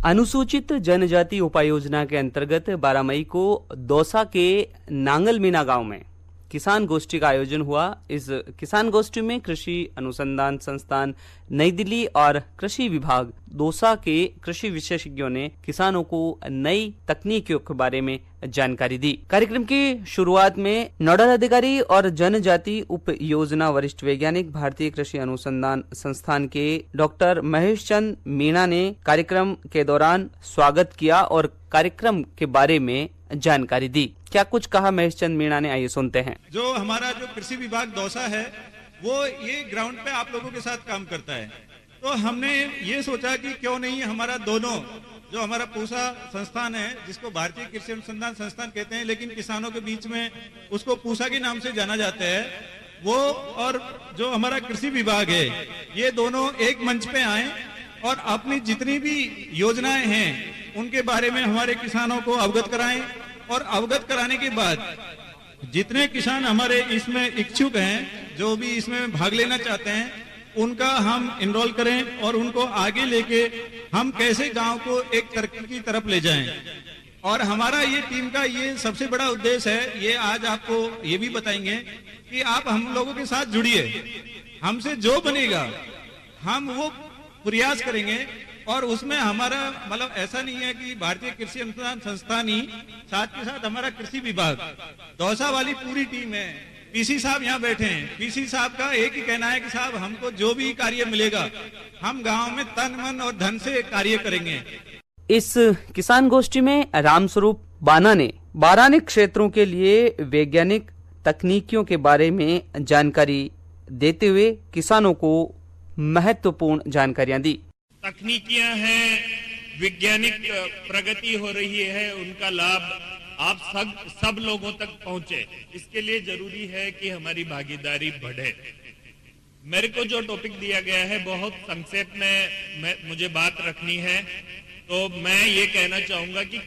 अनुसूचित जनजाति उपायोजना के अंतर्गत 12 मई को दौसा के नांगल मीना गांव में किसान गोष्ठी का आयोजन हुआ। इस किसान गोष्ठी में कृषि अनुसंधान संस्थान नई दिल्ली और कृषि विभाग दौसा के कृषि विशेषज्ञों ने किसानों को नई तकनीकियों के बारे में जानकारी दी। कार्यक्रम की शुरुआत में नोडल अधिकारी और जनजाति उप योजना वरिष्ठ वैज्ञानिक भारतीय कृषि अनुसंधान संस्थान के डॉक्टर महेश चंद मीणा ने कार्यक्रम के दौरान स्वागत किया और कार्यक्रम के बारे में जानकारी दी। क्या कुछ कहा महेश चंद मीणा ने, आइए सुनते हैं। जो हमारा जो कृषि विभाग दौसा है वो ये ग्राउंड पे आप लोगों के साथ काम करता है, तो हमने ये सोचा कि क्यों नहीं हमारा दोनों जो हमारा पूसा संस्थान है जिसको भारतीय कृषि अनुसंधान संस्थान कहते हैं लेकिन किसानों के बीच में उसको पूसा के नाम से जाना जाता है, वो और जो हमारा कृषि विभाग है ये दोनों एक मंच पे आए और अपनी जितनी भी योजनाएं हैं उनके बारे में हमारे किसानों को अवगत कराएं और अवगत कराने के बाद जितने किसान हमारे इसमें इच्छुक हैं जो भी इसमें भाग लेना चाहते हैं उनका हम इनरोल करें और उनको आगे लेके हम कैसे गांव को एक तरक्की की तरफ ले जाएं। और हमारा ये टीम का ये सबसे बड़ा उद्देश्य है, ये आज आपको ये भी बताएंगे कि आप हम लोगों के साथ जुड़िए, हमसे जो बनेगा हम वो प्रयास करेंगे। और उसमें हमारा मतलब ऐसा नहीं है कि भारतीय कृषि अनुसंधान संस्थान ही, साथ के साथ हमारा कृषि विभाग दौसा वाली पूरी टीम है। पीसी साहब यहाँ बैठे हैं, पीसी साहब का एक ही कहना है कि साहब हमको जो भी कार्य मिलेगा हम गांव में तन मन और धन से कार्य करेंगे। इस किसान गोष्ठी में रामस्वरूप बाना ने 12 क्षेत्रों के लिए वैज्ञानिक तकनीकियों के बारे में जानकारी देते हुए किसानों को महत्वपूर्ण जानकारियां दी। तकनीकियां हैं, वैज्ञानिक प्रगति हो रही है, उनका लाभ आप सब लोगों तक पहुंचे, इसके लिए जरूरी है कि हमारी भागीदारी बढ़े। मेरे को जो टॉपिक दिया गया है बहुत संक्षेप में मुझे बात रखनी है, तो मैं ये कहना चाहूंगा कि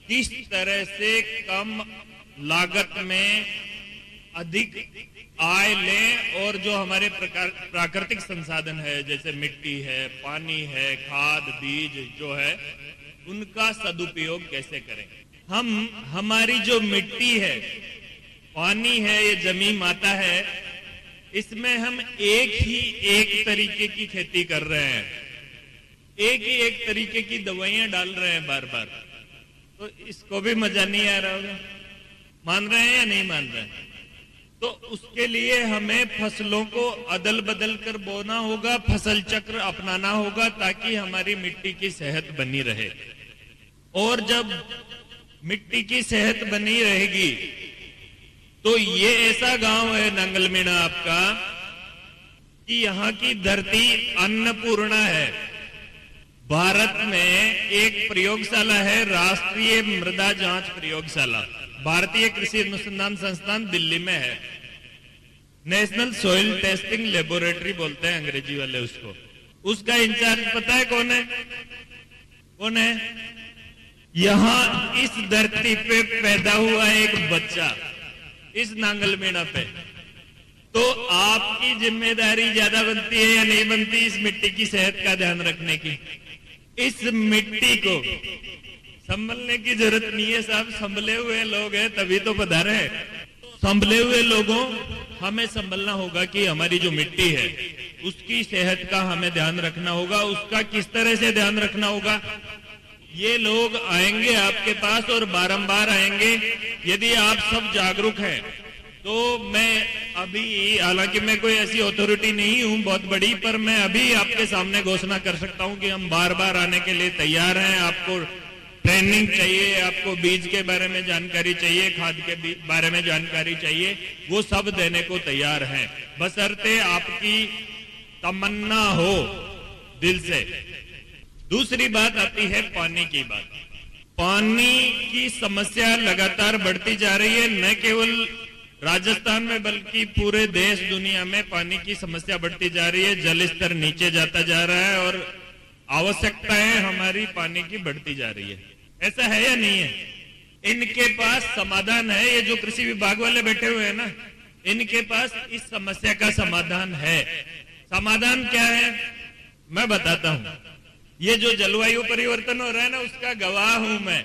किस तरह से कम लागत में अधिक आय लें और जो हमारे प्राकृतिक संसाधन है जैसे मिट्टी है, पानी है, खाद बीज जो है उनका सदुपयोग कैसे करें। हम हमारी जो मिट्टी है, पानी है, ये जमीन माता है, इसमें हम एक तरीके की खेती कर रहे हैं, एक तरीके की दवाइयां डाल रहे हैं बार बार, तो इसको भी मजा नहीं आ रहा होगा। मान रहे हैं या नहीं मान रहे हैं? तो उसके लिए हमें फसलों को अदल बदल कर बोना होगा, फसल चक्र अपनाना होगा ताकि हमारी मिट्टी की सेहत बनी रहे। और जब मिट्टी की सेहत बनी रहेगी तो ये ऐसा गांव है नांगल मीणा आपका कि यहाँ की धरती अन्नपूर्णा है। भारत में एक प्रयोगशाला है, राष्ट्रीय मृदा जांच प्रयोगशाला, भारतीय कृषि अनुसंधान संस्थान दिल्ली में है। नेशनल सॉइल टेस्टिंग लेबोरेटरी बोलते हैं अंग्रेजी वाले उसको। उसका इंचार्ज पता है कौन है? कौन है? यहाँ इस धरती पे पैदा हुआ एक बच्चा, इस नांगल मीणा पे। तो आपकी जिम्मेदारी ज्यादा बनती है या नहीं बनती इस मिट्टी की सेहत का ध्यान रखने की? इस मिट्टी को संभलने की जरूरत नहीं है साहब, संभले हुए लोग हैं तभी तो पधारे हैं। संभले हुए लोगों हमें संभलना होगा कि हमारी जो मिट्टी है उसकी सेहत का हमें ध्यान रखना होगा। उसका किस तरह से ध्यान रखना होगा? ये लोग आएंगे आपके पास और बारंबार आएंगे। यदि आप सब जागरूक हैं तो मैं अभी, हालांकि मैं कोई ऐसी अथॉरिटी नहीं हूं बहुत बड़ी, पर मैं अभी आपके सामने घोषणा कर सकता हूं कि हम बार बार आने के लिए तैयार हैं। आपको ट्रेनिंग चाहिए, आपको बीज के बारे में जानकारी चाहिए, खाद के बारे में जानकारी चाहिए, वो सब देने को तैयार हैं, बशर्ते आपकी तमन्ना हो दिल से। दूसरी बात आती है पानी की बात। पानी की समस्या लगातार बढ़ती जा रही है, न केवल राजस्थान में बल्कि पूरे देश दुनिया में पानी की समस्या बढ़ती जा रही है। जल स्तर नीचे जाता जा रहा है और आवश्यकताएं हमारी पानी की बढ़ती जा रही है। ऐसा है या नहीं है? इनके पास समाधान है, ये जो कृषि विभाग वाले बैठे हुए हैं ना, इनके पास इस समस्या का समाधान है। समाधान क्या है मैं बताता हूं। ये जो जलवायु परिवर्तन हो रहा है ना, उसका गवाह हूं मैं,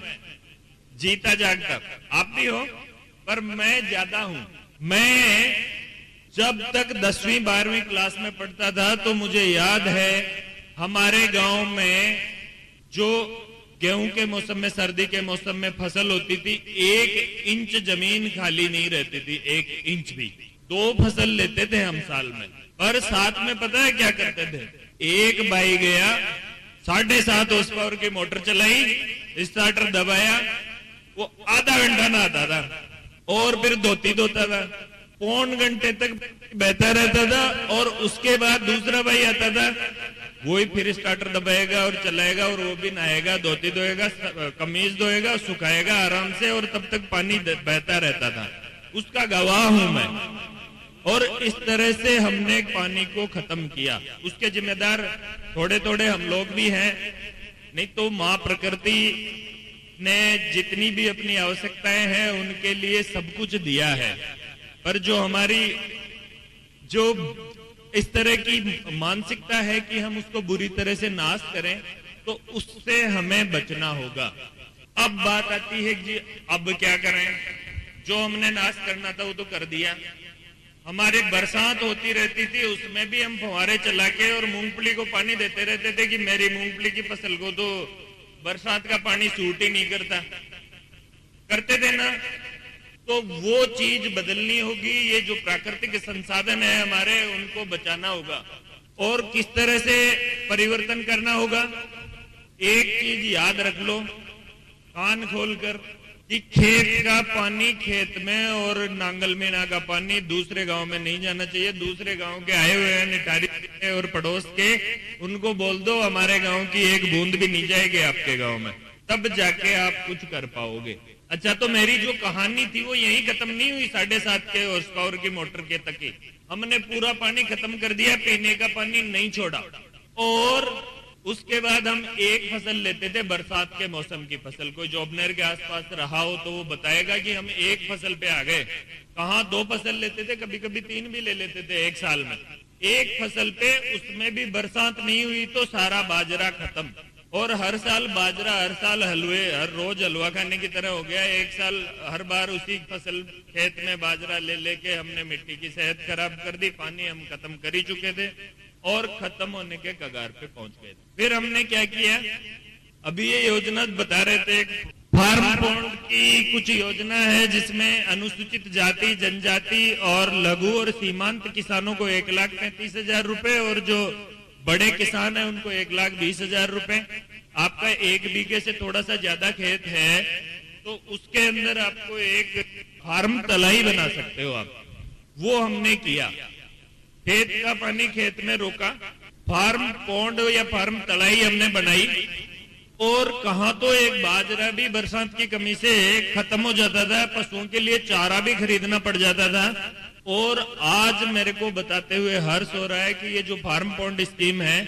जीता जागता। आप भी हो, पर मैं ज्यादा हूं। मैं जब तक 10वीं 12वीं क्लास में पढ़ता था तो मुझे याद है हमारे गांव में जो गेहूं के मौसम में, सर्दी के मौसम में फसल होती थी, 1 इंच जमीन खाली नहीं रहती थी, 1 इंच भी। 2 फसल लेते थे हम साल में। पर साथ में पता है क्या करते थे? एक भाई गया, 7.5 हॉर्स पावर की मोटर चलाई, स्टार्टर दबाया, वो आधा घंटा नहाता था और फिर धोती धोता था, 1.25 घंटे तक बहता रहता था। और उसके बाद दूसरा भाई आता था, वही फिर स्टार्टर दबाएगा और चलाएगा, और वो भी नहाएगा, धोती धोएगा, कमीज धोएगा, सुखाएगा आराम से, और तब तक पानी बहता रहता था। उसका गवाह हूं मैं। और इस तरह से हमने पानी को खत्म किया। उसके जिम्मेदार थोड़े थोड़े हम लोग भी हैं, नहीं तो माँ प्रकृति ने जितनी भी अपनी आवश्यकताएं हैं उनके लिए सब कुछ दिया है। पर जो हमारी जो इस तरह की मानसिकता है कि हम उसको बुरी तरह से नाश करें, तो उससे हमें बचना होगा। अब बात आती है कि अब क्या करें? जो हमने नाश करना था वो तो कर दिया। हमारी बरसात होती रहती थी, उसमें भी हम फव्वारे चला के और मूंगफली को पानी देते रहते थे कि मेरी मूंगफली की फसल को तो बरसात का पानी सूट ही नहीं करता। करते थे ना? तो वो चीज बदलनी होगी। ये जो प्राकृतिक संसाधन है हमारे, उनको बचाना होगा। और किस तरह से परिवर्तन करना होगा? एक चीज याद रख लो कान खोलकर, कि खेत का पानी खेत में और नांगल मीना का पानी दूसरे गांव में नहीं जाना चाहिए। दूसरे गांव के आए हुए हैं निटारी और पड़ोस के, उनको बोल दो हमारे गांव की एक बूंद भी नहीं जाएगी आपके गांव में, तब जाके आप कुछ कर पाओगे। अच्छा, तो मेरी जो कहानी थी वो यही खत्म नहीं हुई 7.5 के हॉर्स पावर की मोटर के तक ही। हमने पूरा पानी खत्म कर दिया, पीने का पानी नहीं छोड़ा। और उसके बाद हम एक फसल लेते थे, बरसात के मौसम की फसल। कोई जॉबनेर के आसपास रहा हो तो वो बताएगा कि हम एक फसल पे आ गए। कहाँ 2 फसल लेते थे, कभी कभी 3 भी ले लेते थे एक साल में। एक फसल पे, उसमें भी बरसात नहीं हुई तो सारा बाजरा खत्म। और हर साल बाजरा, हर साल हलवे, हर रोज हलवा खाने की तरह हो गया। एक साल हर बार उसी फसल खेत में बाजरा ले लेके हमने मिट्टी की सेहत खराब कर दी। पानी हम खत्म कर ही चुके थे और खत्म होने के कगार पे पहुंच गए। फिर हमने क्या किया? अभी ये योजना बता रहे थे, फार्म पॉन्ड की कुछ योजना है जिसमें अनुसूचित जाति, जनजाति और लघु और सीमांत किसानों को 1,35,000 रुपए, और जो बड़े किसान है उनको 1,20,000 रुपए। आपका 1 बीघे से थोड़ा सा ज्यादा खेत है तो उसके अंदर आपको एक फार्म तलाई बना सकते हो आप। वो हमने किया। खेत का पानी खेत में रोका, फार्म पॉन्ड या फार्म तलाई हमने बनाई। और कहा तो एक बाजरा भी बरसात की कमी से खत्म हो जाता था, पशुओं के लिए चारा भी खरीदना पड़ जाता था। और आज मेरे को बताते हुए हर्ष हो रहा है कि ये जो फार्म पॉन्ड स्कीम है,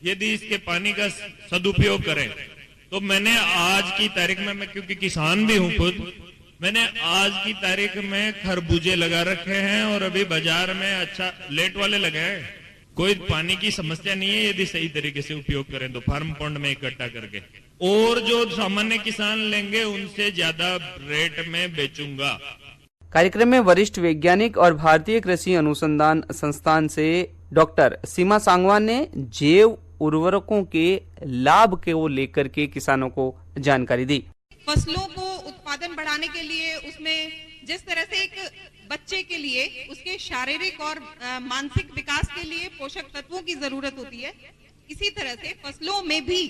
यदि इसके पानी का सदुपयोग करें तो मैंने आज की तारीख में, मैं क्योंकि किसान भी हूं खुद, मैंने आज की तारीख में खरबूजे लगा रखे हैं और अभी बाजार में अच्छा लेट वाले लगे हैं। कोई पानी की समस्या नहीं है यदि सही तरीके से उपयोग करें तो, फार्म पॉन्ड में इकट्ठा करके। और जो सामान्य किसान लेंगे उनसे ज्यादा रेट में बेचूंगा। कार्यक्रम में वरिष्ठ वैज्ञानिक और भारतीय कृषि अनुसंधान संस्थान से डॉक्टर सीमा सांगवान ने जैव उर्वरकों के लाभ को लेकर के किसानों को जानकारी दी। फसलों को उत्पादन बढ़ाने के लिए उसमें जिस तरह से एक बच्चे के लिए उसके शारीरिक और मानसिक विकास के लिए पोषक तत्वों की जरूरत होती है, इसी तरह से फसलों में भी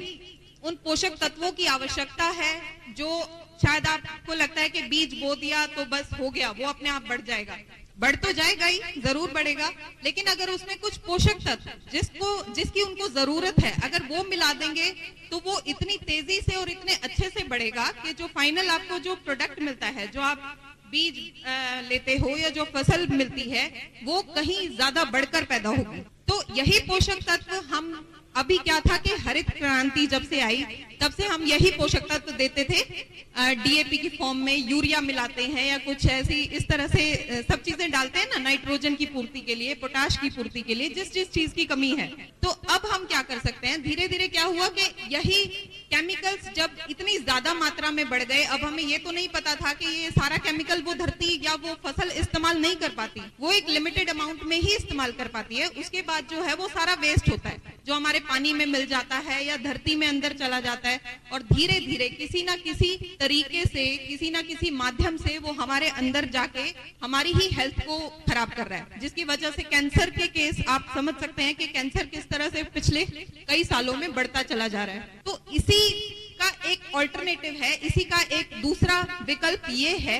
उन पोषक तत्वों की आवश्यकता है। जो शायद आपको लगता है कि बीज बो दिया तो बस हो गया, वो अपने आप बढ़ जाएगा, बढ़ तो जाएगा ही, जरूर बढ़ेगा, लेकिन अगर उसमें कुछ पोषक तत्व जिसकी उनको जरूरत है अगर वो मिला देंगे तो वो इतनी तेजी से और इतने अच्छे से बढ़ेगा कि जो फाइनल आपको जो प्रोडक्ट मिलता है, जो आप बीज लेते हो या जो फसल मिलती है, वो कहीं ज्यादा बढ़कर पैदा होगी। तो यही पोषक तत्व हम अभी क्या था कि हरित क्रांति जब से आई तब से हम यही पोषक तत्व देते थे, डीएपी की फॉर्म में यूरिया मिलाते हैं या कुछ ऐसी इस तरह से सब चीजें डालते हैं ना, नाइट्रोजन की पूर्ति के लिए, पोटाश की पूर्ति के लिए, जिस चीज की कमी है। तो अब हम क्या कर सकते हैं, धीरे धीरे क्या हुआ कि यही केमिकल्स जब इतनी ज्यादा मात्रा में बढ़ गए, अब हमें ये तो नहीं पता था कि ये सारा केमिकल वो धरती या वो फसल इस्तेमाल नहीं कर पाती, वो एक लिमिटेड अमाउंट में ही इस्तेमाल कर पाती है। उसके बाद जो है वो सारा वेस्ट होता है, जो हमारे पानी में मिल जाता है या धरती में अंदर चला जाता है, और धीरे धीरे किसी ना किसी तरीके से, किसी ना किसी माध्यम से वो हमारे अंदर जाके हमारी ही हेल्थ को खराब कर रहा है, जिसकी वजह से कैंसर के केस आप समझ सकते हैं कि कैंसर किस तरह से पिछले कई सालों में बढ़ता चला जा रहा है। तो इसी का एक ऑल्टरनेटिव है, इसी का एक दूसरा विकल्प ये है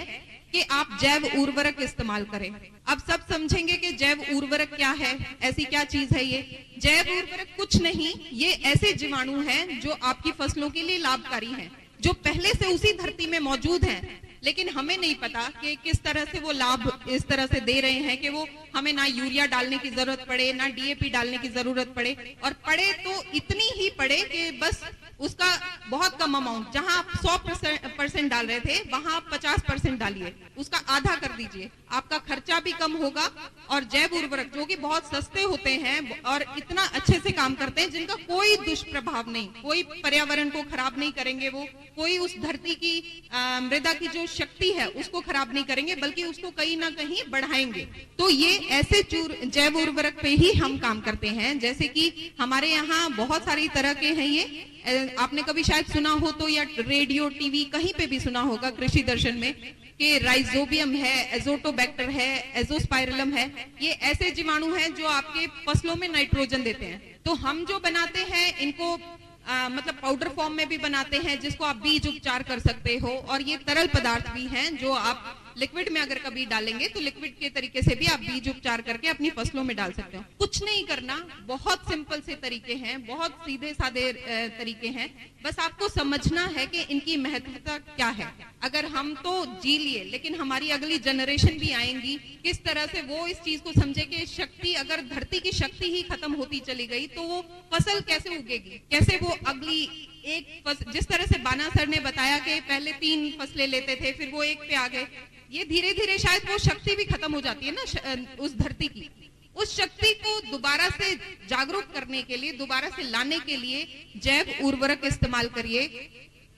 कि आप जैव उर्वरक इस्तेमाल करें। अब सब समझेंगे कि जैव उर्वरक क्या है, ऐसी क्या चीज है ये। जैव उर्वरक कुछ नहीं, ये ऐसे जीवाणु हैं जो आपकी फसलों के लिए लाभकारी हैं, जो पहले से उसी धरती में मौजूद हैं, लेकिन हमें नहीं पता कि किस तरह से वो लाभ इस तरह से दे रहे हैं कि वो हमें ना यूरिया डालने की जरूरत पड़े, ना डीएपी डालने की जरूरत पड़े, और पड़े तो इतनी ही पड़े कि बस उसका बहुत कम अमाउंट, जहां आप 100% डाल रहे थे वहां आप 50% डालिए, उसका आधा कर दीजिए, आपका खर्चा भी कम होगा। और जैव उर्वरक जो कि बहुत सस्ते होते हैं और इतना अच्छे से काम करते हैं, जिनका कोई दुष्प्रभाव नहीं, कोई पर्यावरण को खराब नहीं करेंगे, वो कोई उस धरती की मृदा की जो शक्ति है उसको खराब नहीं करेंगे, बल्कि उसको कहीं ना कहीं बढ़ाएंगे। तो ये ऐसे जैव उर्वरक पे ही हम काम करते हैं, जैसे कि हमारे यहाँ बहुत सारी तरह के हैं। ये आपने कभी शायद सुना हो तो, या रेडियो टीवी कहीं पे भी सुना होगा कृषि दर्शन में, कि राइजोबियम है, एजोटोबैक्टर है, एजोस्पाइरलम है। ये ऐसे जीवाणु हैं जो आपके फसलों में नाइट्रोजन देते हैं। तो हम जो बनाते हैं इनको मतलब पाउडर फॉर्म में भी बनाते हैं, जिसको आप बीज उपचार कर सकते हो, और ये तरल पदार्थ भी हैं जो आप लिक्विड में अगर कभी डालेंगे तो लिक्विड के तरीके से भी आप बीज उपचार करके अपनी फसलों में डाल सकते हो। कुछ नहीं करना, बहुत सिंपल से तरीके हैं, बहुत सीधे साधे तरीके हैं, बस आपको समझना है कि इनकी महत्वता क्या है। अगर हम तो जी लिए, लेकिन हमारी अगली जनरेशन भी आएंगी, किस तरह से वो इस चीज को समझे कि शक्ति, अगर धरती की शक्ति ही खत्म होती चली गई तो वो फसल कैसे उगेगी, कैसे वो अगली जिस तरह से बाना सर ने बताया कि पहले 3 फसलें लेते थे, फिर वो 1 पे आ गए, ये धीरे धीरे शायद वो शक्ति भी खत्म हो जाती है ना उस धरती की। उस शक्ति को दोबारा से जागरूक करने के लिए, दोबारा से लाने के लिए जैव उर्वरक इस्तेमाल करिए।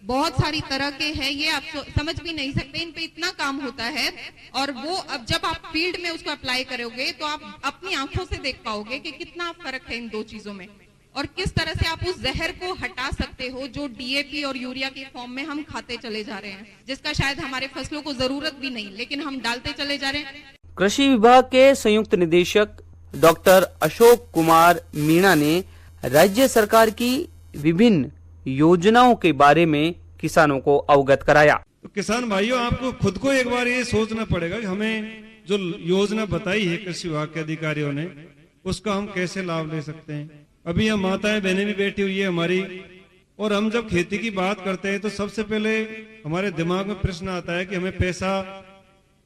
बहुत सारी तरह के हैं, ये आप समझ भी नहीं सकते, इन पे इतना काम होता है। और वो अब जब आप फील्ड में उसको अप्लाई करोगे तो आप अपनी आंखों से देख पाओगे कि कितना फर्क है इन 2 चीजों में, और किस तरह से आप उस जहर को हटा सकते हो जो डीएपी और यूरिया के फॉर्म में हम खाते चले जा रहे हैं, जिसका शायद हमारे फसलों को जरूरत भी नहीं, लेकिन हम डालते चले जा रहे हैं। कृषि विभाग के संयुक्त निदेशक डॉक्टर अशोक कुमार मीणा ने राज्य सरकार की विभिन्न योजनाओं के बारे में किसानों को अवगत कराया। तो किसान भाइयों, आपको खुद को एक बार ये सोचना पड़ेगा कि हमें जो योजना बताई है कृषि विभाग के अधिकारियों ने, उसका हम कैसे लाभ ले सकते हैं। अभी हम माताएं बहनें भी बैठी हुई है हमारी, और हम जब खेती की बात करते हैं तो सबसे पहले हमारे दिमाग में प्रश्न आता है कि हमें पैसा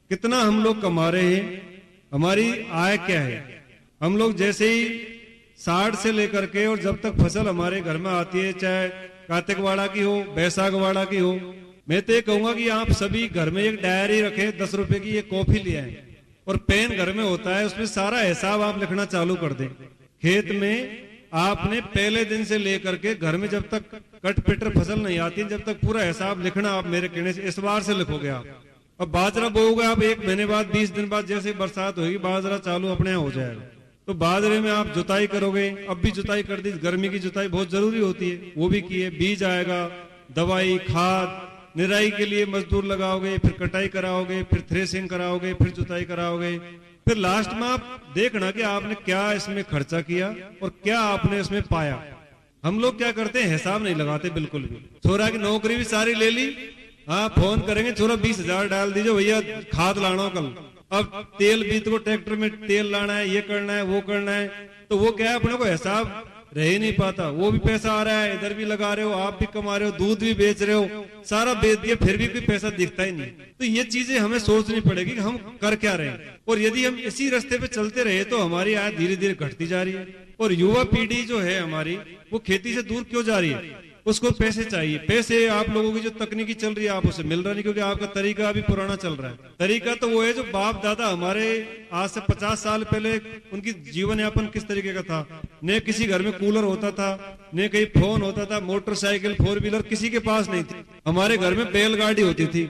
कितना हम लोग कमा रहे हैं, हमारी आय क्या है। हम लोग जैसे ही 60 से लेकर के और जब तक फसल हमारे घर में आती है, चाहे कार्तिकवाड़ा की हो, बैसाखवाड़ा की हो, मैं तो ये कहूंगा कि आप सभी घर में एक डायरी रखें, 10 रुपए की एक कॉपी ले आए, और पेन घर में होता है, उसमें सारा हिसाब आप लिखना चालू कर दें। खेत में आपने पहले दिन से लेकर के घर में जब तक कट पिटर फसल नहीं आती, जब तक पूरा हिसाब लिखना आप मेरे कहने से इस बार से लिखोगे आप। अब बाजरा बोओगे आप 1 महीने बाद, 20 दिन बाद जैसे बरसात होगी बाजरा चालू अपने यहाँ हो जाएगा। तो बाजरे में आप जुताई करोगे, अब भी जुताई कर दी, गर्मी की जुताई बहुत जरूरी होती है, वो भी की है। बीज आएगा, दवाई, खाद, निराई के लिए मजदूर लगाओगे, फिर कटाई कराओगे, फिर थ्रेसिंग कराओगे, फिर जुताई कराओगे, फिर लास्ट में आप देखना कि आपने क्या इसमें खर्चा किया और क्या आपने इसमें पाया। हम लोग क्या करते हैं, हिसाब नहीं लगाते बिल्कुल भी। छोरा की नौकरी भी सारी ले ली, हाँ फोन करेंगे, छोरा 20,000 डाल दीजिए भैया, खाद लाना कल। अब तेल बीत को ट्रैक्टर में तेल लाना है, ये करना है, वो करना है, तो वो क्या है, अपने को हिसाब रह ही नहीं पाता। वो भी पैसा आ रहा है, इधर भी लगा रहे हो, आप भी कमा रहे हो, दूध भी बेच रहे हो, सारा बेच दिया, फिर भी कोई पैसा दिखता ही नहीं। तो ये चीजें हमें सोचनी पड़ेगी कि हम कर क्या रहे हैं, और यदि हम इसी रास्ते पे चलते रहे तो हमारी आय धीरे धीरे घटती जा रही है। और युवा पीढ़ी जो है हमारी, वो खेती से दूर क्यों जा रही है? उसको पैसे चाहिए। पैसे आप लोगों की जो तकनीकी चल रही है, आप उसे मिल रहा नहीं, क्योंकि आपका तरीका अभी पुराना चल रहा है। तरीका तो वो है जो बाप दादा हमारे आज से 50 साल पहले उनकी जीवन यापन किस तरीके का था। न किसी घर में कूलर होता था, न कहीं फोन होता था, मोटरसाइकिल 4 व्हीलर किसी के पास नहीं थी। हमारे घर में बैलगाड़ी होती थी,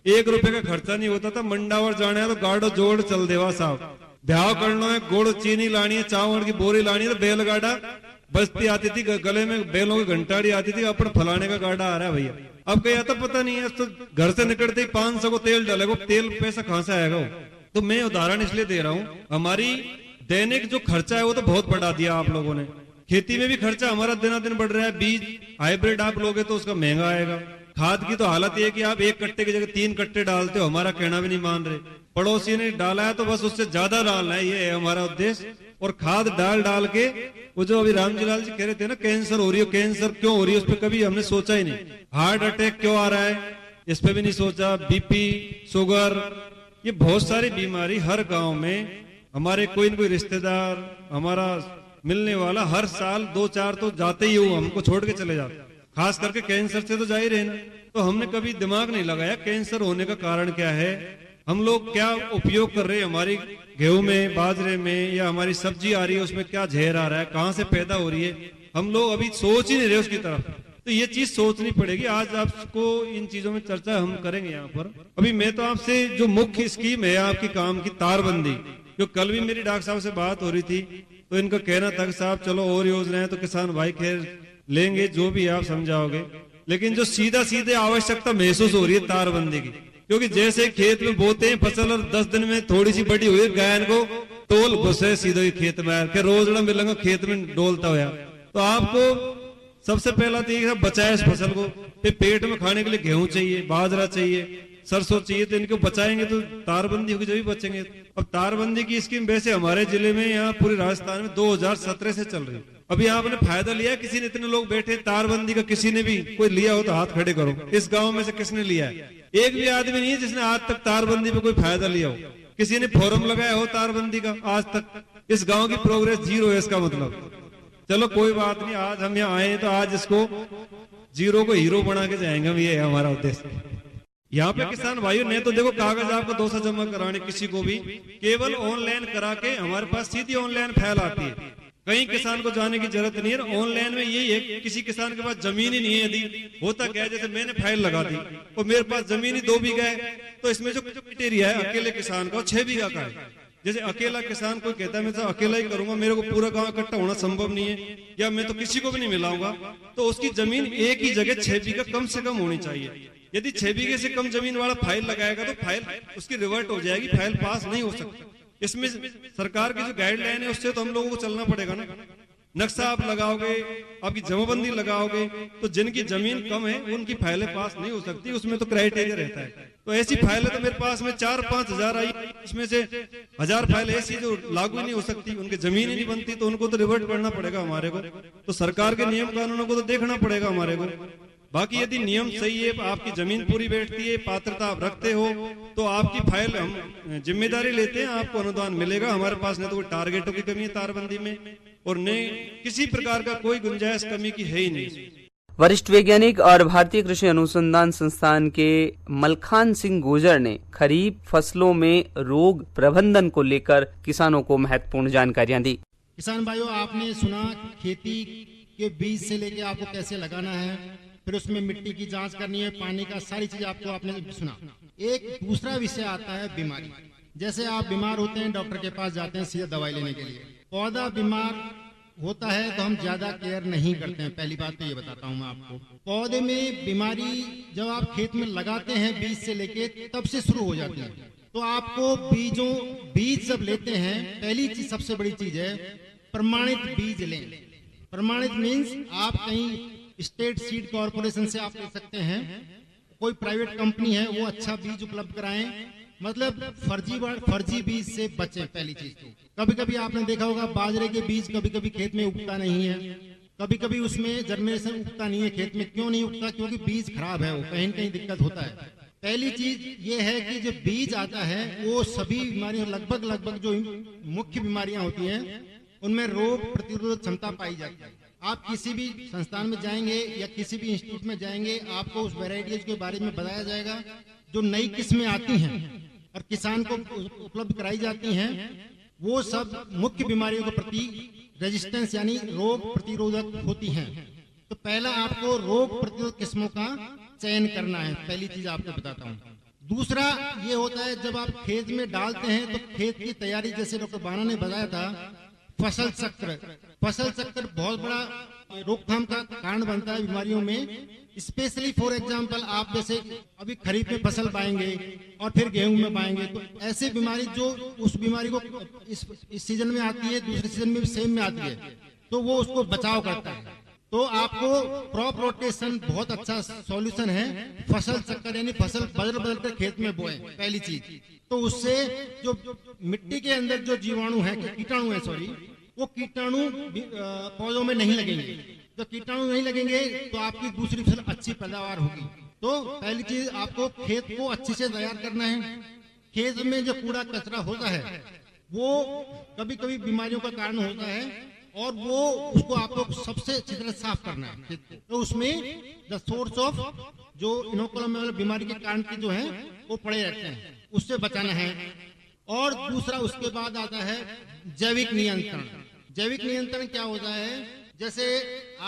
1 रुपए का खर्चा नहीं होता था। मंडावर जाने तो गाड़ो जोड़ चल देवा साहब, ब्याह करना है, गुड़ चीनी लानी है, चावल की बोरी लानी है, तो बैलगाड़ा बस्ती आती थी, गले में बैलों की घंटाड़ी आती थी, अपन फलाने का गाड़ा आ रहा है भैया। अब कहीं आता पता नहीं है, तो घर से निकलते ही 500 को तेल डालेगा, तेल पैसा कहां से आएगा? तो मैं उदाहरण इसलिए दे रहा हूँ, हमारी दैनिक जो खर्चा है वो तो बहुत बढ़ा दिया आप लोगों ने। खेती में भी खर्चा हमारा दिन दिन बढ़ रहा है। बीज हाइब्रिड आप लोगे तो उसका महंगा आएगा। खाद की तो हालत ये है कि आप 1 कट्टे की जगह 3 कट्टे डालते हो, हमारा कहना भी नहीं मान रहे। पड़ोसी ने डाला है तो बस उससे ज्यादा डालना है, ये है हमारा उद्देश्य। और खाद डाल डाल के वो जो अभी रामजीलाल जी कह रहे थे ना, कैंसर हो रही है, कैंसर क्यों हो रही है, उस पर कभी हमने सोचा ही नहीं। हार्ट अटैक क्यों आ रहा है, इस पे भी नहीं सोचा। बीपी, शुगर, ये बहुत सारी बीमारी हर गांव में हमारे कोई न कोई रिश्तेदार हमारा मिलने वाला हर साल 2-4 तो जाते ही हो, हमको छोड़ के चले जाते। खास करके कैंसर से तो जा ही रहे ना। तो हमने कभी दिमाग नहीं लगाया कैंसर होने का कारण क्या है, हम लोग क्या उपयोग कर रहे हैं, हमारी गेहूं में, बाजरे में, या हमारी सब्जी आ रही है उसमें क्या जहर आ रहा है, कहां से पैदा हो रही है, हम लोग अभी सोच ही नहीं रहे उसकी तरफ। तो ये चीज सोचनी पड़ेगी। आज आपको इन चीजों में चर्चा हम करेंगे यहाँ पर। अभी मैं तो आपसे जो मुख्य स्कीम है आपकी काम की, तारबंदी, जो कल भी मेरी डॉक्टर साहब से बात हो रही थी, तो इनका कहना था कि साहब चलो और योजनाएं तो किसान भाई खैर लेंगे, जो भी आप समझाओगे, लेकिन जो सीधा सीधे आवश्यकता महसूस हो रही है तारबंदी की। क्योंकि जैसे खेत में बोते हैं फसल और 10 दिन में थोड़ी सी बड़ी हुई, गायन को टोल घुसे सीधे ही खेत में आकर रोज मिलेंगे खेत में डोलता हुआ। तो आपको सबसे पहला तो ये बचाए इस फसल को। फिर पेट में खाने के लिए गेहूं चाहिए, बाजरा चाहिए, सरसों चाहिए, तो इनको बचाएंगे तो तारबंदी होगी, जब बचेंगे। अब तारबंदी की स्कीम वैसे हमारे जिले में, यहाँ पूरे राजस्थान में 2017 से चल रही है। अभी आपने फायदा लिया, किसी ने, इतने लोग बैठे तारबंदी का, किसी ने भी कोई लिया हो तो हाथ खड़े करो। इस गांव में से किसने लिया है? एक भी आदमी नहीं है जिसने आज तक तारबंदी पे कोई फायदा लिया हो। किसी ने फोरम लगाया हो तारबंदी का? आज तक इस गांव की प्रोग्रेस 0 है इसका मतलब। चलो कोई बात नहीं, आज हम यहाँ आए तो आज इसको 0 को हीरो बना के जाएंगे हम, ये है हमारा उद्देश्य। यहाँ पे किसान भाइयों ने तो देखो कागज आपको 200 जमा कराने, किसी को भी केवल ऑनलाइन करा के हमारे पास सीधी ऑनलाइन फाइल आती है। कहीं किसान को जाने की जरूरत नहीं है। ऑनलाइन में यही है, किसी किसान के पास जमीन ही नहीं है, यदि होता क्या है, जैसे मैंने फाइल लगा दी और मेरे पास जमीन ही 2 बीघा है, तो इसमें जो क्राइटेरिया है अकेले किसान का 6 बीघा का है। जैसे अकेला किसान कोई कहता है मैं तो अकेला ही करूंगा, मेरे को पूरा गांव इकट्ठा होना संभव नहीं है, या मैं तो किसी को भी नहीं मिलाऊंगा, तो उसकी जमीन एक ही जगह 6 बीघा कम से कम होनी चाहिए। यदि 6 बीघे से कम जमीन वाला फाइल लगाएगा तो फाइल उसकी रिवर्ट हो जाएगी, फाइल पास नहीं हो सकती। इसमें सरकार की जो गाइडलाइन है उससे तो हम लोगों को चलना पड़ेगा ना। नक्शा आप लगाओगे, आपकी जमाबंदी लगाओगे, तो जिनकी जमीन कम है उनकी फाइलें पास नहीं हो सकती, उसमें तो क्राइटेरिया रहता है। तो ऐसी फाइलें तो मेरे पास में 4-5 हजार आई, उसमें से 1000 फाइल ऐसी जो लागू नहीं हो सकती, उनकी जमीन ही नहीं बनती, तो उनको तो रिवर्ट करना पड़ेगा हमारे को। तो सरकार के नियम कानूनों को तो देखना पड़ेगा हमारे को। बाकी यदि नियम सही है, आपकी जमीन पूरी बैठती है, पात्रता आप रखते हो, तो आपकी फाइल हम जिम्मेदारी लेते हैं, आपको अनुदान मिलेगा। हमारे पास न तो कोई टारगेटों की कमी है तारबंदी में, और न किसी प्रकार का कोई गुंजाइश कमी की है ही नहीं। वरिष्ठ वैज्ञानिक और भारतीय कृषि अनुसंधान संस्थान के मलखान सिंह गुर्जर ने खरीफ फसलों में रोग प्रबंधन को लेकर किसानों को महत्वपूर्ण जानकारियां दी। किसान भाइयों, आपने सुना खेती के बीज से लेके आपको कैसे लगाना है, फिर उसमें मिट्टी की जांच करनी है, पानी का, सारी चीज आपको आपने सुना। एक दूसरा विषय आता है बीमारी। जैसे आप बीमार होते हैं, डॉक्टर के पास जाते हैं सीधा दवाई लेने के लिए। पौधा बीमार होता है तो हम ज्यादा केयर नहीं करते हैं। पहली बात तो ये बताता हूँ मैं आपको। पौधे में बीमारी जब आप खेत में लगाते हैं बीज से लेके तब से शुरू हो जाती है। तो आपको बीज जब लेते हैं, पहली चीज, सबसे बड़ी चीज है प्रमाणित बीज लें। प्रमाणित मीन्स आप कहीं स्टेट सीड कॉर्पोरेशन से आप ले सकते हैं, कोई प्राइवेट कंपनी है वो अच्छा बीज उपलब्ध कराएं। मतलब फर्जी बीज से बचें। पहली चीज तो कभी कभी आपने देखा होगा बाजरे के बीज कभी कभी खेत में उगता नहीं है, कभी कभी उसमें जर्मिनेशन उगता नहीं है खेत में। क्यों नहीं उगता? क्योंकि बीज खराब है, वो कहीं न कहीं दिक्कत होता है। पहली चीज ये है कि जो बीज आता है वो सभी बीमारियों लगभग जो मुख्य बीमारियां होती हैं उनमें रोग प्रतिरोधक क्षमता पाई जाती है। आप किसी भी संस्थान में जाएंगे या किसी भी इंस्टीट्यूट में जाएंगे, आपको उस वैरायटीज के बारे में बताया जाएगा जो नई किस्में आती हैं और किसान को उपलब्ध कराई जाती हैं, वो सब मुख्य बीमारियों के प्रति रेजिस्टेंस यानी रोग प्रतिरोधक होती हैं। तो पहला आपको रोग प्रतिरोधक किस्मों का चयन करना है, पहली चीज आपको बताता हूँ। दूसरा ये होता है जब आप खेत में डालते हैं तो खेत की तैयारी, जैसे डॉक्टर बाना ने बताया था, फसल चक्र बहुत बड़ा रोकथाम का कारण बनता है बीमारियों में। स्पेशली फॉर एग्जांपल आप जैसे अभी खरीफ में फसल बाएंगे और फिर गेहूं में बाएंगे, तो ऐसे बीमारी जो उस बीमारी को इस सीजन में आती है दूसरे सीजन में भी सेम में आती है, तो वो उसको बचाव करता है। तो आपको क्रॉप रोटेशन बहुत अच्छा सॉल्यूशन है। फसल चक्कर यानी फसल बदल कर खेत में बोए, पहली चीज। तो उससे जो मिट्टी के अंदर जो जीवाणु है, कीटाणु है, वो कीटाणु पौधों में नहीं लगेंगे। जब कीटाणु नहीं लगेंगे तो आपकी दूसरी फसल अच्छी पैदावार होगी। तो पहली चीज आपको खेत को अच्छे से तैयार करना है। खेत में जो कूड़ा कचरा होता है वो कभी कभी बीमारियों का कारण होता है और वो उसको आपको सबसे अच्छी तरह साफ करना है। तो उसमें द सोर्स ऑफ जो इनोकुलम में बीमारी के कारण के जो है वो पड़े रहते हैं, उससे बचाना है। और दूसरा उसके बाद आता है जैविक नियंत्रण। जैविक नियंत्रण क्या होता है? जैसे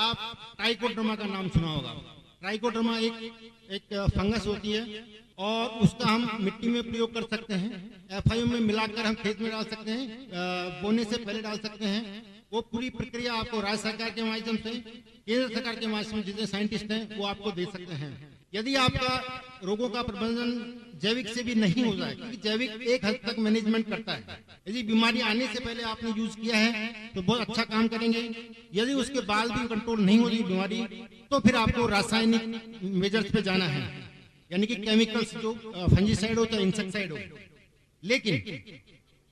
आप ट्राइकोडर्मा का नाम सुना होगा। ट्राइकोडर्मा एक फंगस होती है और उसका हम मिट्टी में प्रयोग कर सकते हैं, FIU में मिलाकर हम खेत में डाल सकते हैं, बोने से पहले डाल सकते हैं। वो पूरी प्रक्रिया आपको राज्य सरकार के माध्यम से, केंद्र सरकार के माध्यम से जितने साइंटिस्ट हैं वो आपको दे सकते हैं। यदि आपका रोगों का प्रबंधन जैविक से भी नहीं हो जाए, क्योंकि जैविक एक हद तक मैनेजमेंट करता है। यदि बीमारी आने से पहले आपने यूज किया है तो बहुत अच्छा काम करेंगे। यदि उसके बाद भी कंट्रोल नहीं हो रही बीमारी तो फिर आपको रासायनिक मेजर्स पे जाना है, यानी कि केमिकल्स, जो फंजीसाइड हो चाहे इंसेक्टिसाइड हो। लेकिन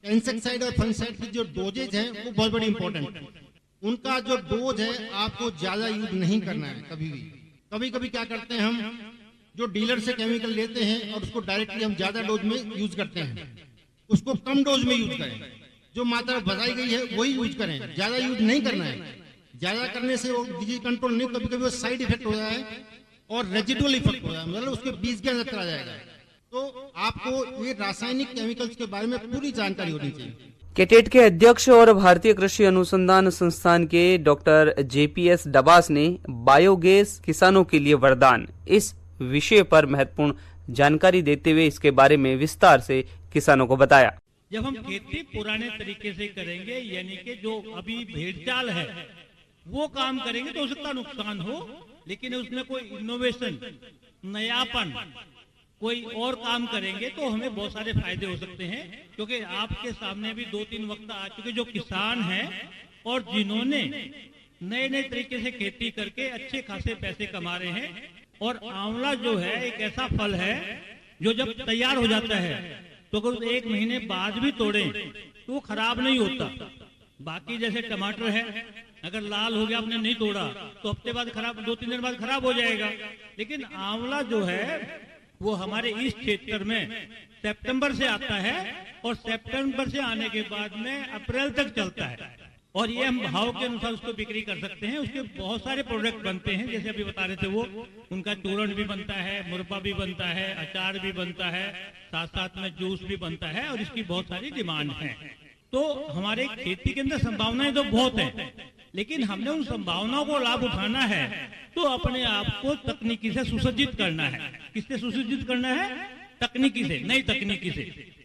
इंसेक्टिसाइड और फंजीसाइड की जो डोजेज है वो बहुत बड़ी इंपॉर्टेंट है। उनका जो डोज है आपको ज्यादा यूज नहीं करना है कभी भी। कभी कभी क्या करते हैं, हम जो डीलर से केमिकल लेते हैं और उसको डायरेक्टली हम ज्यादा डोज में यूज करते हैं। उसको कम डोज में यूज करें, जो मात्रा बताई गई है वही यूज करें, ज्यादा यूज नहीं करना है। ज्यादा करने से वो डिजीज कंट्रोल नहीं, कभी कभी वो साइड इफेक्ट हो जाए और रेजिडुअल इफेक्ट हो जाए, मतलब उसके बीज के अंदर चला जाएगा। तो आपको ये रासायनिक केमिकल्स के बारे में पूरी जानकारी होनी चाहिए। केटेट के अध्यक्ष और भारतीय कृषि अनुसंधान संस्थान के डॉक्टर JPS डबास ने बायोगैस किसानों के लिए वरदान इस विषय पर महत्वपूर्ण जानकारी देते हुए इसके बारे में विस्तार से किसानों को बताया। जब हम खेती पुराने तरीके से करेंगे, यानी कि जो अभी भेड़चाल है वो काम करेंगे तो हो सकता नुकसान हो, लेकिन उसमें कोई इनोवेशन, नयापन, कोई और काम करेंगे तो हमें बहुत सारे फायदे हो सकते हैं। क्योंकि आपके सामने भी 2-3 वक्त आ चुके जो किसान हैं और जिन्होंने नए नए तरीके से खेती करके अच्छे खासे पैसे कमा रहे हैं। और आंवला जो है एक ऐसा फल है जो जब तैयार हो जाता है तो अगर 1 महीने बाद भी तोड़े तो वो खराब नहीं होता। बाकी जैसे टमाटर है, अगर लाल हो गया आपने नहीं तोड़ा तो हफ्ते बाद खराब, 2-3 दिन बाद खराब हो जाएगा। लेकिन आंवला जो है वो हमारे इस क्षेत्र में सितंबर से आता है और सितंबर से आने के बाद में अप्रैल तक चलता है और ये हम भाव के अनुसार उसको बिक्री कर सकते हैं। उसके बहुत सारे प्रोडक्ट बनते हैं, जैसे अभी बता रहे थे वो, उनका चूर्ण भी बनता है, मुरब्बा भी बनता है, अचार भी बनता है, साथ साथ में जूस भी बनता है और इसकी बहुत सारी डिमांड है। तो हमारे खेती के अंदर संभावनाएं तो बहुत है, लेकिन हमने उन संभावनाओं को लाभ उठाना है तो अपने आप को तकनीकी से सुसज्जित करना है। किससे सुसज्जित करना है? तकनीकी से, नई तकनीकी से।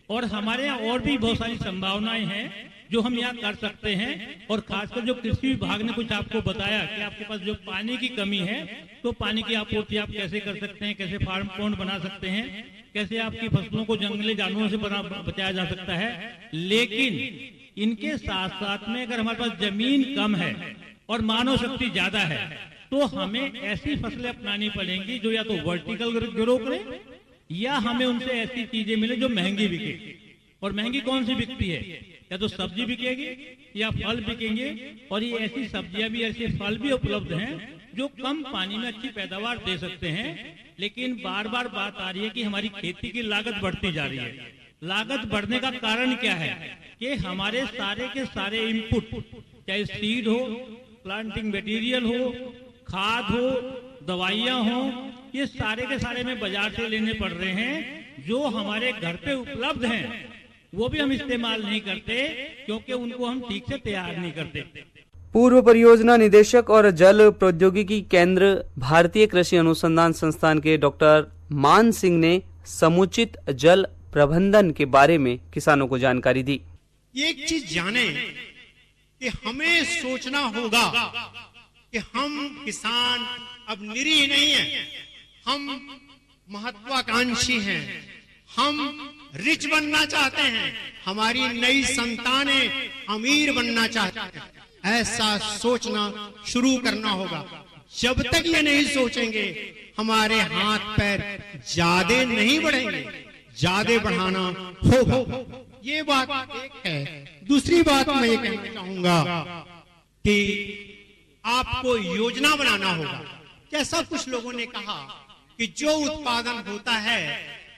और हमारे यहाँ और भी बहुत सारी संभावनाएं हैं जो हम यहाँ कर सकते हैं। और खासकर जो कृषि विभाग ने कुछ आपको बताया कि आपके पास जो पानी की कमी है तो पानी की आपूर्ति आप कैसे कर सकते हैं, कैसे फार्म पॉन्ड बना सकते हैं, कैसे आपकी फसलों को जंगली जानवरों से बचाया जा सकता है। लेकिन इनके साथ साथ में अगर हमारे पास जमीन कम है और मानव शक्ति ज्यादा है तो हमें ऐसी फसलें अपनानी पड़ेंगी जो या तो वर्टिकल ग्रो करें या हमें उनसे ऐसी चीजें मिले जो महंगी बिके। और महंगी कौन सी बिकती है? या तो सब्जी बिकेगी या फल बिकेंगे, और ये ऐसी सब्जियां भी ऐसे फल भी उपलब्ध हैं जो कम पानी में अच्छी पैदावार दे सकते हैं। लेकिन बार बार बात आ रही है कि हमारी खेती की लागत बढ़ती जा रही है। लागत बढ़ने का कारण क्या है कि हमारे सारे के सारे इनपुट, चाहे सीड हो, प्लांटिंग मटेरियल हो, खाद हो, दवाइयां हो, ये सारे के सारे में बाजार से लेने पड़ रहे हैं। जो हमारे घर पे उपलब्ध हैं वो भी हम इस्तेमाल नहीं करते क्योंकि उनको हम ठीक से तैयार नहीं करते। पूर्व परियोजना निदेशक और जल प्रौद्योगिकी केंद्र भारतीय कृषि अनुसंधान संस्थान के डॉक्टर मान सिंह ने समुचित जल प्रबंधन के बारे में किसानों को जानकारी दी। एक चीज जाने कि हमें सोचना होगा कि हम किसान अब निरीह नहीं है, हम महत्वाकांक्षी हैं, हम रिच बनना चाहते हैं, हमारी नई संतानें अमीर बनना चाहते हैं। ऐसा सोचना शुरू करना होगा। जब तक ये नहीं सोचेंगे हमारे हाथ पैर ज्यादा नहीं बढ़ेंगे, ज्यादा बढ़ाना होगा। ये बात एक है। दूसरी बात मैं ये कहना चाहूंगा कि आपको योजना बनाना होगा। जैसा कुछ लोगों ने कहा कि जो उत्पादन होता है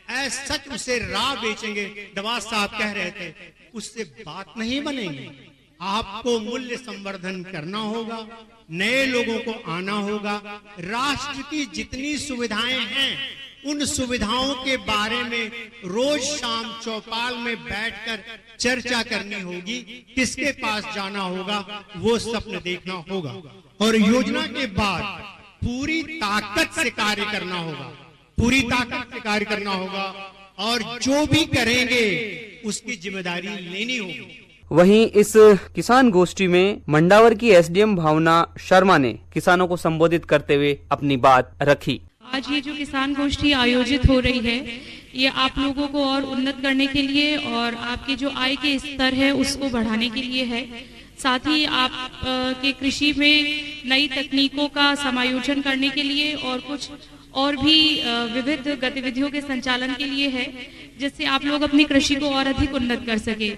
सच उसे राह बेचेंगे, दवा साहब कह रहे थे, उससे बात नहीं बनेगी। आपको मूल्य संवर्धन करना होगा, नए लोगों को आना होगा। राष्ट्र की जितनी सुविधाएं हैं उन सुविधाओं के बारे में रोज शाम चौपाल में बैठकर चर्चा करनी होगी। किसके पास जाना होगा, वो स्वप्न देखना होगा और योजना के बाद पूरी ताकत से कार्य करना होगा, पूरी ताकत से कार्य करना होगा और जो भी करेंगे उसकी जिम्मेदारी लेनी होगी। वहीं इस किसान गोष्ठी में मंडावर की एसडीएम भावना शर्मा ने किसानों को संबोधित करते हुए अपनी बात रखी। आज ये जो किसान गोष्ठी आयोजित हो रही है, ये आप लोगों को और उन्नत करने के लिए और आपके जो आय के स्तर है उसको बढ़ाने के लिए है। साथ ही आप के कृषि में नई तकनीकों का समायोजन करने के लिए और कुछ और भी विविध गतिविधियों के संचालन के लिए है, जिससे आप लोग अपनी कृषि को और अधिक उन्नत कर सके।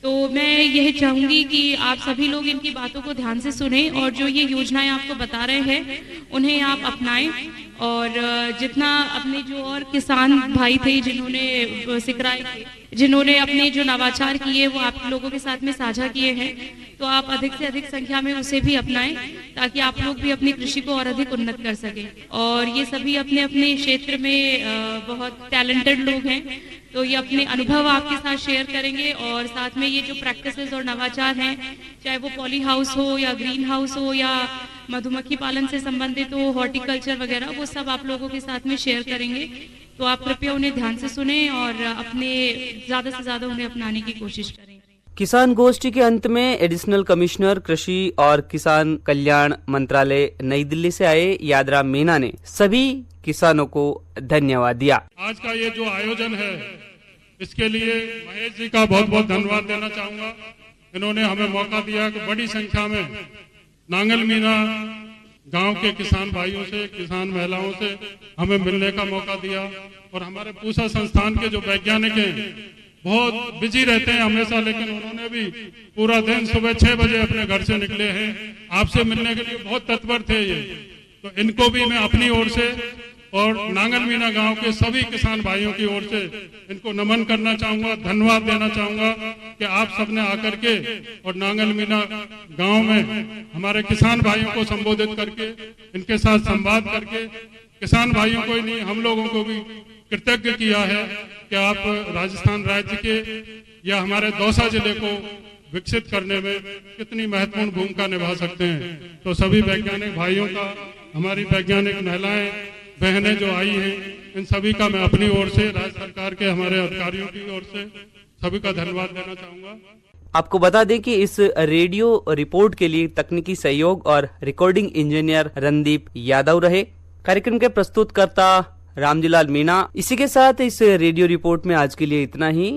तो मैं यह चाहूंगी कि आप सभी लोग इनकी बातों को ध्यान से सुनें और जो ये योजनाएं आपको बता रहे हैं उन्हें आप अपनाएं। और जितना अपने जो और किसान भाई थे जिन्होंने सिकराए थे, जिन्होंने अपने जो नवाचार किए वो आप लोगों के साथ में साझा किए हैं, तो आप अधिक से अधिक संख्या में उसे भी अपनाएं ताकि आप लोग भी अपनी कृषि को और अधिक उन्नत कर सकें। और ये सभी अपने अपने क्षेत्र में बहुत टैलेंटेड लोग हैं, तो ये अपने अनुभव आपके साथ शेयर करेंगे और साथ में ये जो प्रैक्टिसेस और नवाचार हैं, चाहे वो पॉली हाउस हो या ग्रीन हाउस हो या मधुमक्खी पालन से संबंधित हो, हॉर्टिकल्चर वगैरह, वो सब आप लोगों के साथ में शेयर करेंगे। तो आप कृपया उन्हें ध्यान से सुनें और अपने ज्यादा से ज्यादा उन्हें अपनाने की कोशिश करें। किसान गोष्ठी के अंत में एडिशनल कमिश्नर कृषि और किसान कल्याण मंत्रालय नई दिल्ली से आए यादराम मीना ने सभी किसानों को धन्यवाद दिया। आज का ये जो आयोजन है इसके लिए महेश जी का बहुत बहुत धन्यवाद देना चाहूंगा। इन्होंने हमें मौका दिया कि बड़ी संख्या में नांगल मीना गांव के किसान भाइयों से, किसान महिलाओं से हमें मिलने का मौका दिया। और हमारे पूसा संस्थान के जो वैज्ञानिक हैं बहुत बिजी रहते हैं हमेशा, लेकिन उन्होंने भी पूरा दिन सुबह 6 बजे अपने घर से निकले हैं आपसे मिलने के लिए, बहुत तत्पर थे ये। तो इनको भी मैं अपनी ओर से और नांगल मीना गांव के सभी किसान भाइयों की ओर से इनको नमन करना चाहूंगा, धन्यवाद देना चाहूंगा कि आप सबने आकर के और नांगल मीना गांव में हमारे किसान भाइयों को संबोधित करके, इनके साथ संवाद करके किसान भाइयों को ही नहीं हम लोगों को भी कृतज्ञ किया है कि आप राजस्थान राज्य के या हमारे दौसा जिले को विकसित करने में कितनी महत्वपूर्ण भूमिका निभा सकते हैं। तो सभी वैज्ञानिक भाइयों का, हमारी वैज्ञानिक महिलाएं बहनें जो आई हैं, इन सभी का मैं अपनी ओर से, राज्य सरकार के हमारे अधिकारियों की ओर से सभी का धन्यवाद देना चाहूंगा। आपको बता दें कि इस रेडियो रिपोर्ट के लिए तकनीकी सहयोग और रिकॉर्डिंग इंजीनियर रणदीप यादव रहे। कार्यक्रम के प्रस्तुतकर्ता रामजीलाल मीणा। इसी के साथ इस रेडियो रिपोर्ट में आज के लिए इतना ही।